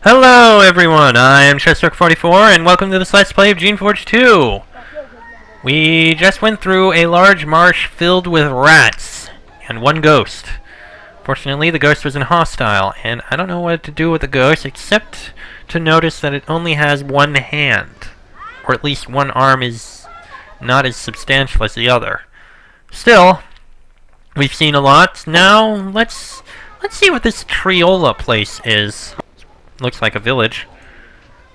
Hello everyone, I am Chessrook44 and welcome to this Let's Play of Geneforge 2! We just went through a large marsh filled with rats and one ghost. Fortunately, the ghost wasn't hostile, and I don't know what to do with the ghost except to notice that it only has one hand. Or at least one arm is not as substantial as the other. Still, we've seen a lot. Now, let's see what this Triola place is. Looks like a village.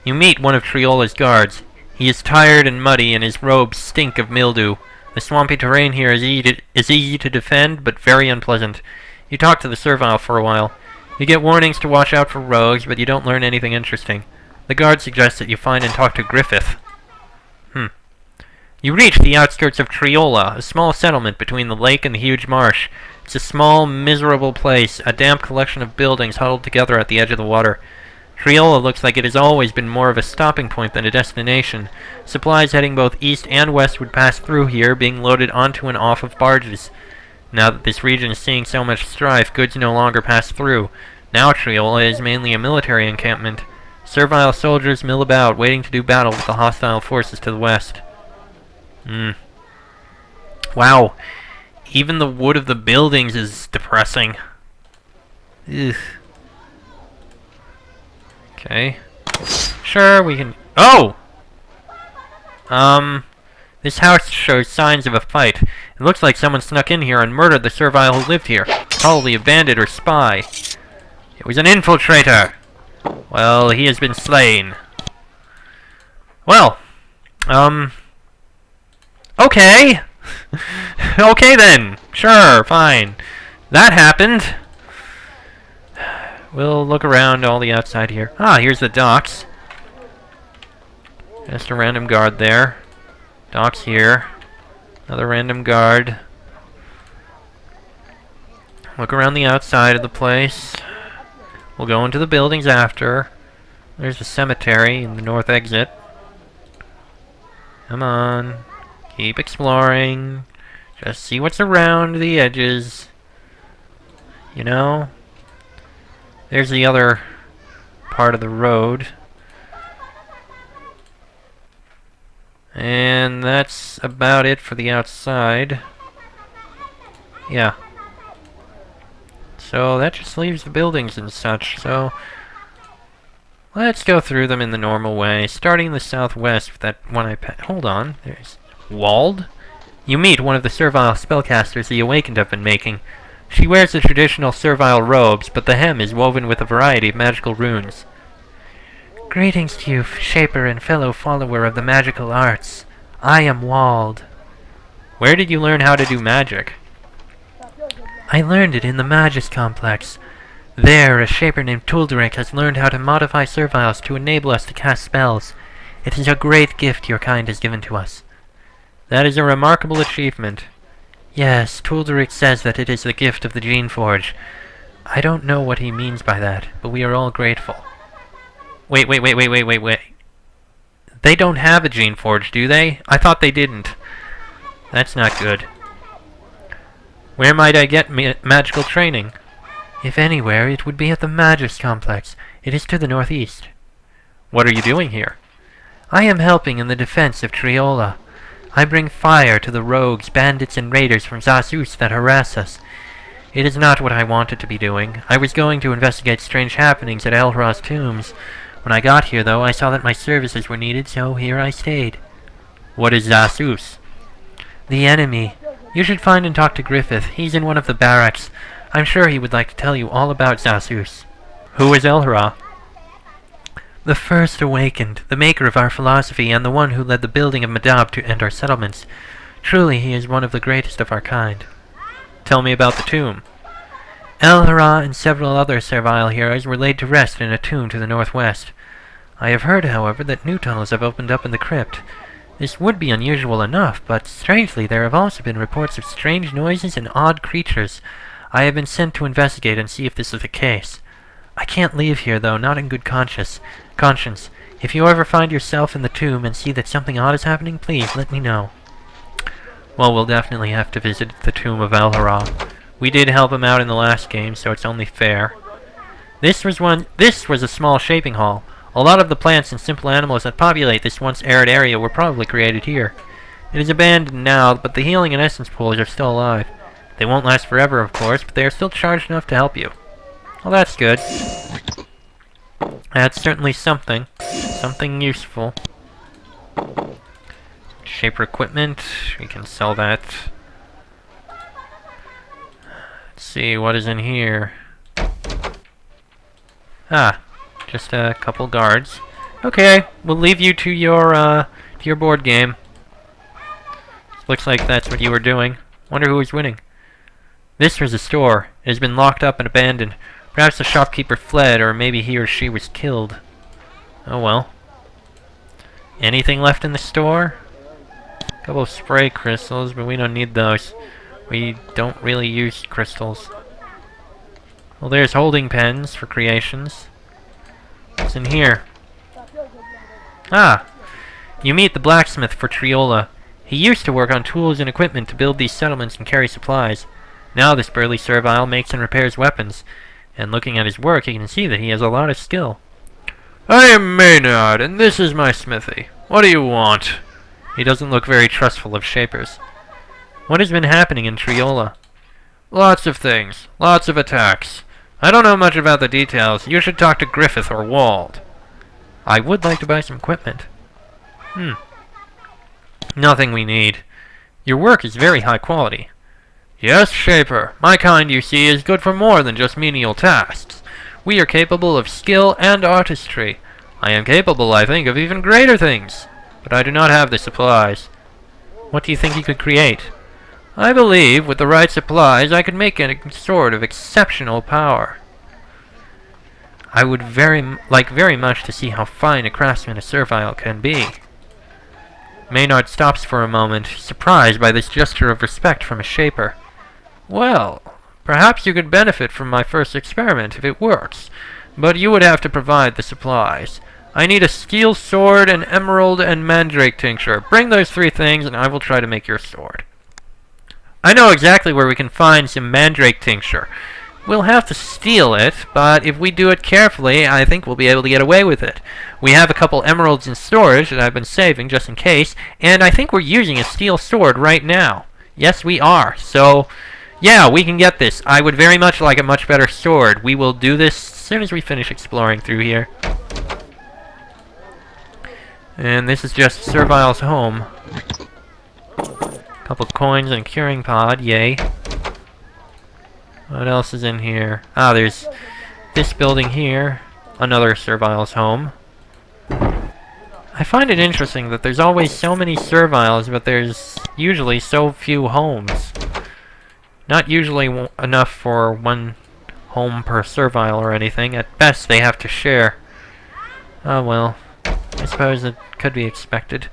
You meet one of Triola's guards. He is tired and muddy, and his robes stink of mildew. The swampy terrain here is easy to defend, but very unpleasant. You talk to the servile for a while. You get warnings to watch out for rogues, but you don't learn anything interesting. The guard suggests that you find and talk to Griffith. You reach the outskirts of Triola, a small settlement between the lake and the huge marsh. It's a small, miserable place, a damp collection of buildings huddled together at the edge of the water. Triola looks like it has always been more of a stopping point than a destination. Supplies heading both east and west would pass through here, being loaded onto and off of barges. Now that this region is seeing so much strife, goods no longer pass through. Now Triola is mainly a military encampment. Servile soldiers mill about, waiting to do battle with the hostile forces to the west. Wow. Even the wood of the buildings is depressing. Ugh. Okay. Sure, we can... Oh! This house shows signs of a fight. It looks like someone snuck in here and murdered the servile who lived here. Probably a bandit or spy. It was an infiltrator! Well, he has been slain. Well, okay! Okay then! Sure, fine. That happened. We'll look around all the outside here. Ah, here's the docks. Just a random guard there. Docks here. Another random guard. Look around the outside of the place. We'll go into the buildings after. There's a cemetery in the north exit. Come on. Keep exploring. Just see what's around the edges. You know? There's the other part of the road. And that's about it for the outside. Yeah. So that just leaves the buildings and such. So let's go through them in the normal way. Starting in the southwest with that one hold on. There's Walled. You meet one of the servile spellcasters the Awakened have been making. She wears the traditional servile robes, but the hem is woven with a variety of magical runes. Greetings to you, shaper and fellow follower of the magical arts. I am Walled. Where did you learn how to do magic? I learned it in the Magus Complex. There, a shaper named Tulderic has learned how to modify serviles to enable us to cast spells. It is a great gift your kind has given to us. That is a remarkable achievement. Yes, Tulderic says that it is the gift of the Geneforge. I don't know what he means by that, but we are all grateful. Wait. They don't have a Geneforge, do they? I thought they didn't. That's not good. Where might I get magical training? If anywhere, it would be at the Magus Complex. It is to the northeast. What are you doing here? I am helping in the defense of Triola. I bring fire to the rogues, bandits, and raiders from Zasus that harass us. It is not what I wanted to be doing. I was going to investigate strange happenings at Elhra's tombs. When I got here, though, I saw that my services were needed, so here I stayed. What is Zasus? The enemy. You should find and talk to Griffith. He's in one of the barracks. I'm sure he would like to tell you all about Zasus. Who is Elhra? The first Awakened, the maker of our philosophy, and the one who led the building of Madab and our settlements. Truly, he is one of the greatest of our kind. Tell me about the tomb. Elhra and several other servile heroes were laid to rest in a tomb to the northwest. I have heard, however, that new tunnels have opened up in the crypt. This would be unusual enough, but strangely there have also been reports of strange noises and odd creatures. I have been sent to investigate and see if this is the case. I can't leave here, though, not in good conscience. If you ever find yourself in the tomb and see that something odd is happening, please let me know. Well, we'll definitely have to visit the tomb of Elhra. We did help him out in the last game, so it's only fair. This was a small shaping hall. A lot of the plants and simple animals that populate this once arid area were probably created here. It is abandoned now, but the healing and essence pools are still alive. They won't last forever, of course, but they are still charged enough to help you. Well, that's good. That's certainly something. Something useful. Shaper equipment. We can sell that. Let's see, what is in here? Ah, just a couple guards. Okay, we'll leave you to your board game. Looks like that's what you were doing. Wonder who was winning. This was a store. It has been locked up and abandoned. Perhaps the shopkeeper fled, or maybe he or she was killed. Oh well. Anything left in the store? A couple of spray crystals, but we don't need those. We don't really use crystals. Well, there's holding pens for creations. What's in here? Ah! You meet the blacksmith for Triola. He used to work on tools and equipment to build these settlements and carry supplies. Now this burly servile makes and repairs weapons, and looking at his work you can see that he has a lot of skill. I am Maynard, and this is my smithy. What do you want? He doesn't look very trustful of shapers. What has been happening in Triola? Lots of things. Lots of attacks. I don't know much about the details. You should talk to Griffith or Wald. I would like to buy some equipment. Nothing we need. Your work is very high quality. Yes, Shaper. My kind, you see, is good for more than just menial tasks. We are capable of skill and artistry. I am capable, I think, of even greater things. But I do not have the supplies. What do you think you could create? I believe, with the right supplies, I could make a sword of exceptional power. I would very much to see how fine a craftsman a servile can be. Maynard stops for a moment, surprised by this gesture of respect from a shaper. Well, perhaps you could benefit from my first experiment if it works, but you would have to provide the supplies. I need a steel sword, an emerald, and mandrake tincture. Bring those 3 things and I will try to make your sword. I know exactly where we can find some mandrake tincture. We'll have to steal it, but if we do it carefully, I think we'll be able to get away with it. We have a couple emeralds in storage that I've been saving just in case, and I think we're using a steel sword right now. Yes, we are. So, yeah, we can get this. I would very much like a much better sword. We will do this as soon as we finish exploring through here. And this is just Servile's home. Couple coins and a curing pod, yay. What else is in here? Ah, there's this building here. Another Servile's home. I find it interesting that there's always so many Serviles, but there's usually so few homes. Not usually enough for one home per Servile or anything. At best, they have to share. Oh well. I suppose it could be expected.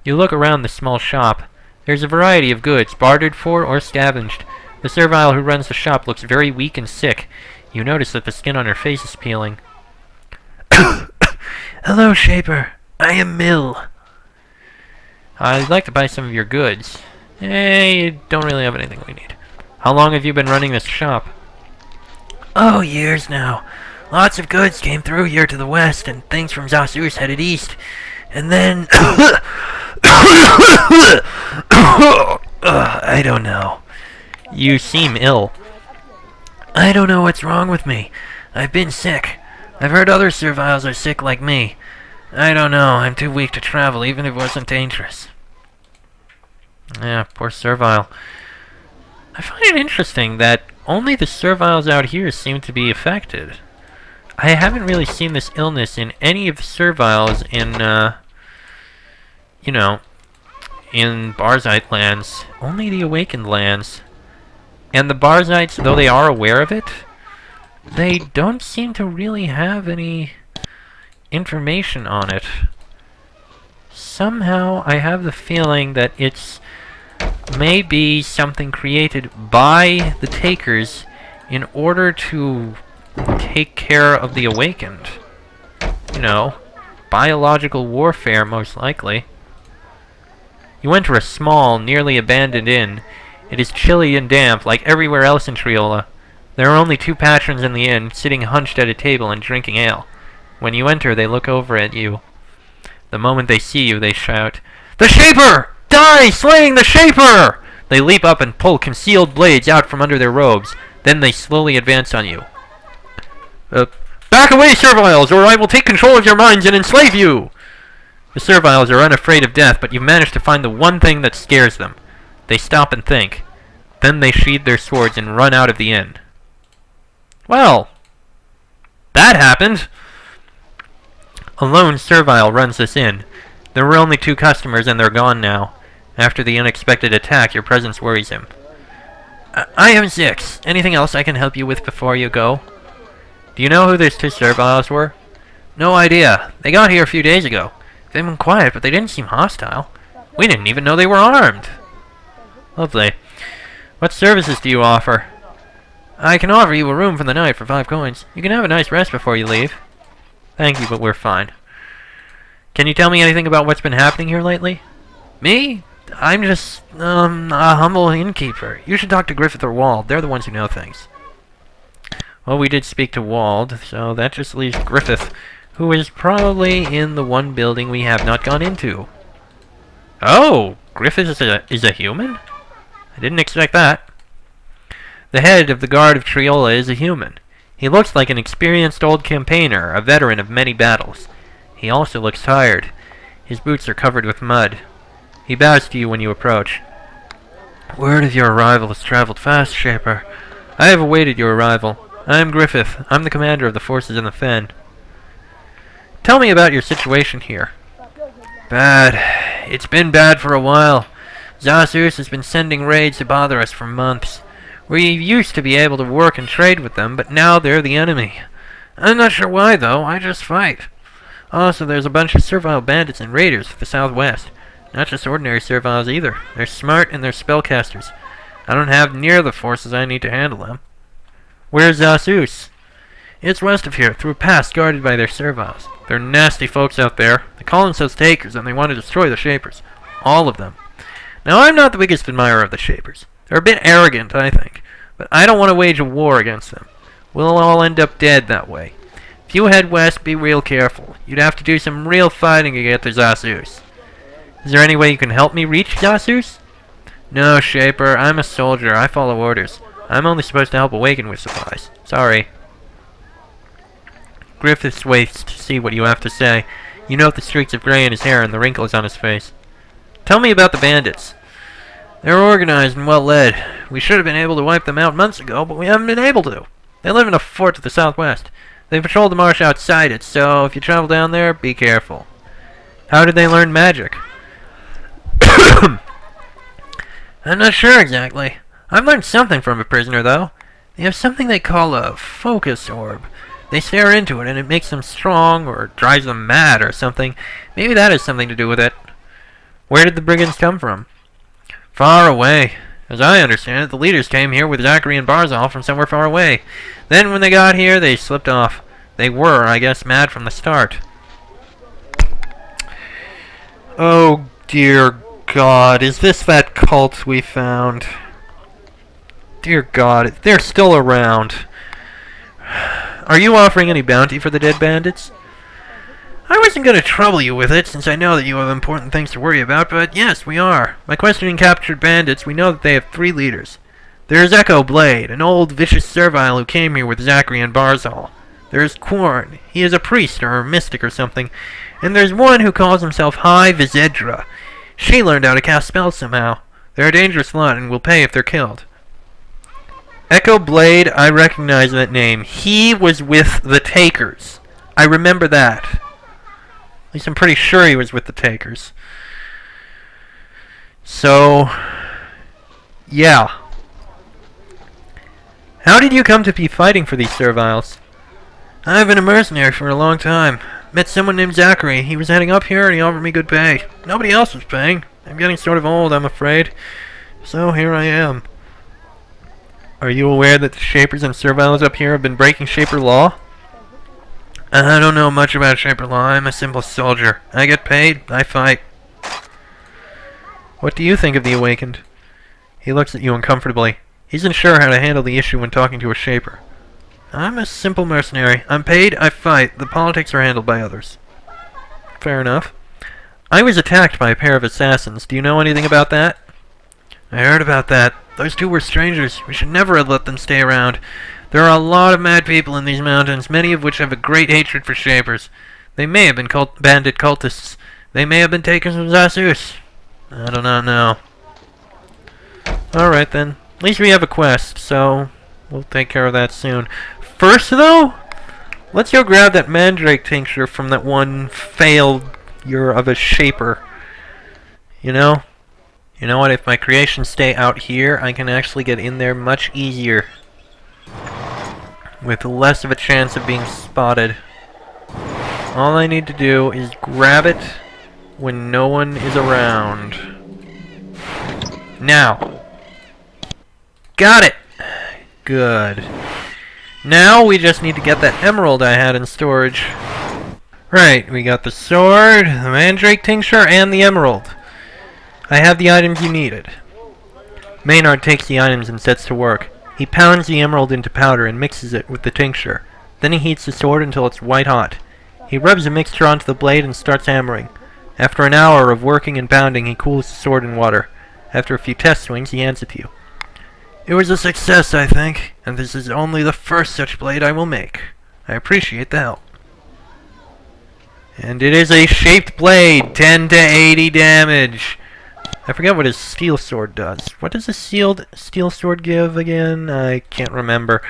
You look around the small shop. There's a variety of goods, bartered for or scavenged. The servile who runs the shop looks very weak and sick. You notice that the skin on her face is peeling. Hello, Shaper. I am Mill. I'd like to buy some of your goods. You don't really have anything we need. How long have you been running this shop? Oh, years now. Lots of goods came through here to the west, and things from Zasus headed east. And then... I don't know. You seem ill. I don't know what's wrong with me. I've been sick. I've heard other serviles are sick like me. I don't know. I'm too weak to travel, even if it wasn't dangerous. Yeah, poor servile. I find it interesting that only the serviles out here seem to be affected. I haven't really seen this illness in any of the serviles in, you know, in Barzite lands. Only the Awakened lands. And the Barzites, though they are aware of it, they don't seem to really have any information on it. Somehow, I have the feeling that it's maybe something created by the Takers in order to take care of the Awakened. You know, biological warfare, most likely. You enter a small, nearly abandoned inn. It is chilly and damp, like everywhere else in Triola. There are only 2 patrons in the inn, sitting hunched at a table and drinking ale. When you enter, they look over at you. The moment they see you, they shout, "The Shaper! Die, slaying the Shaper!" They leap up and pull concealed blades out from under their robes. Then they slowly advance on you. Back away, serviles, or I will take control of your minds and enslave you! The serviles are unafraid of death, but you've managed to find the one thing that scares them. They stop and think. Then they sheathe their swords and run out of the inn. Well, that happened. A lone servile runs this inn. There were only 2 customers and they're gone now. After the unexpected attack, your presence worries him. I am 6. Anything else I can help you with before you go? Do you know who those 2 serviles were? No idea. They got here a few days ago. They've been quiet, but they didn't seem hostile. We didn't even know they were armed. Lovely. What services do you offer? I can offer you a room for the night for 5 coins. You can have a nice rest before you leave. Thank you, but we're fine. Can you tell me anything about what's been happening here lately? Me? I'm just, a humble innkeeper. You should talk to Griffith or Wald. They're the ones who know things. Well, we did speak to Wald, so that just leaves Griffith, who is probably in the one building we have not gone into. Oh! Griffith is a human? I didn't expect that. The head of the guard of Triola is a human. He looks like an experienced old campaigner, a veteran of many battles. He also looks tired. His boots are covered with mud. He bows to you when you approach. Word of your arrival has traveled fast, Shaper. I have awaited your arrival. I am Griffith. I'm the commander of the forces in the Fen. Tell me about your situation here. Bad. It's been bad for a while. Zasus has been sending raids to bother us for months. We used to be able to work and trade with them, but now they're the enemy. I'm not sure why, though. I just fight. Also, there's a bunch of servile bandits and raiders to the southwest. Not just ordinary serviles either. They're smart and they're spellcasters. I don't have near the forces I need to handle them. Where's Zasus? It's west of here, through a pass guarded by their serviles. They're nasty folks out there. They call themselves Takers, and they want to destroy the Shapers. All of them. Now, I'm not the biggest admirer of the Shapers. They're a bit arrogant, I think. But I don't want to wage a war against them. We'll all end up dead that way. If you head west, be real careful. You'd have to do some real fighting to get to Zasus. Is there any way you can help me reach Zasus? No, Shaper. I'm a soldier. I follow orders. I'm only supposed to help awaken with supplies. Sorry. Griffith waits to see what you have to say. You note the streaks of gray in his hair and the wrinkles on his face. Tell me about the bandits. They're organized and well led. We should have been able to wipe them out months ago, but we haven't been able to. They live in a fort to the southwest. They patrol the marsh outside it, so if you travel down there, be careful. How did they learn magic? I'm not sure exactly. I've learned something from a prisoner, though. They have something they call a focus orb. They stare into it, and it makes them strong, or drives them mad, or something. Maybe that has something to do with it. Where did the brigands come from? Far away. As I understand it, the leaders came here with Zachary and Barzal from somewhere far away. Then when they got here, they slipped off. They were, I guess, mad from the start. Oh, dear God. Is this that cult we found? Dear God, they're still around. Are you offering any bounty for the dead bandits? I wasn't going to trouble you with it, since I know that you have important things to worry about, but yes, we are. By questioning captured bandits, we know that they have 3 leaders. There's Echo Blade, an old vicious servile who came here with Zachary and Barzal. There's Quarn. He is a priest or a mystic or something. And there's one who calls himself High Vizedra. She learned how to cast spells somehow. They're a dangerous lot and will pay if they're killed. Echo Blade, I recognize that name. He was with the Takers. I remember that. At least I'm pretty sure he was with the Takers. So, yeah. How did you come to be fighting for these serviles? I've been a mercenary for a long time. Met someone named Zachary. He was heading up here and he offered me good pay. Nobody else was paying. I'm getting sort of old, I'm afraid. So here I am. Are you aware that the Shapers and serviles up here have been breaking Shaper law? I don't know much about Shaper law. I'm a simple soldier. I get paid, I fight. What do you think of the Awakened? He looks at you uncomfortably. He isn't sure how to handle the issue when talking to a shaper. I'm a simple mercenary. I'm paid, I fight. The politics are handled by others. Fair enough. I was attacked by a pair of assassins. Do you know anything about that? I heard about that. Those two were strangers. We should never have let them stay around. There are a lot of mad people in these mountains, many of which have a great hatred for shapers. They may have been bandit cultists. They may have been takers from Zasus. I do not know. Alright then. At least we have a quest, so we'll take care of that soon. First, though, let's go grab that mandrake tincture from that one failure of a shaper. You know? You know what? If my creations stay out here, I can actually get in there much easier. With less of a chance of being spotted. All I need to do is grab it when no one is around. Now. Got it! Good. Now we just need to get that emerald I had in storage. Right, we got the sword, the mandrake tincture, and the emerald. I have the items you needed. Maynard takes the items and sets to work. He pounds the emerald into powder and mixes it with the tincture. Then he heats the sword until it's white hot. He rubs the mixture onto the blade and starts hammering. After an hour of working and pounding, he cools the sword in water. After a few test swings, he hands it to you. It was a success, I think, and this is only the first such blade I will make. I appreciate the help. And it is a shaped blade, 10 to 80 damage. I forget what his steel sword does. What does a steel sword give again? I can't remember.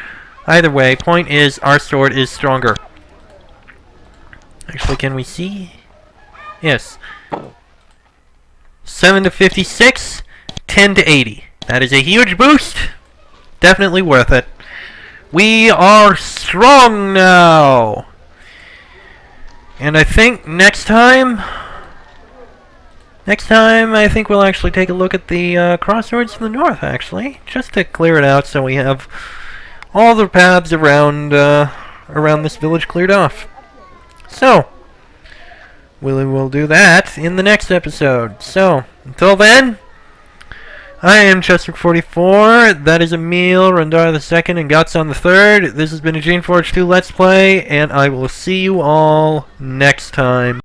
Either way, point is, our sword is stronger. Actually, can we see? Yes. 7 to 56, 10 to 80. That is a huge boost. Definitely worth it. We are strong now. And I think next time I think we'll actually take a look at the crossroads to the north, actually. Just to clear it out so we have all the paths around this village cleared off. So, we'll do that in the next episode. So, until then, I am Chester44, that is Emil, Randar the 2nd, and Gotson the 3rd. This has been a Geneforge 2 Let's Play, and I will see you all next time.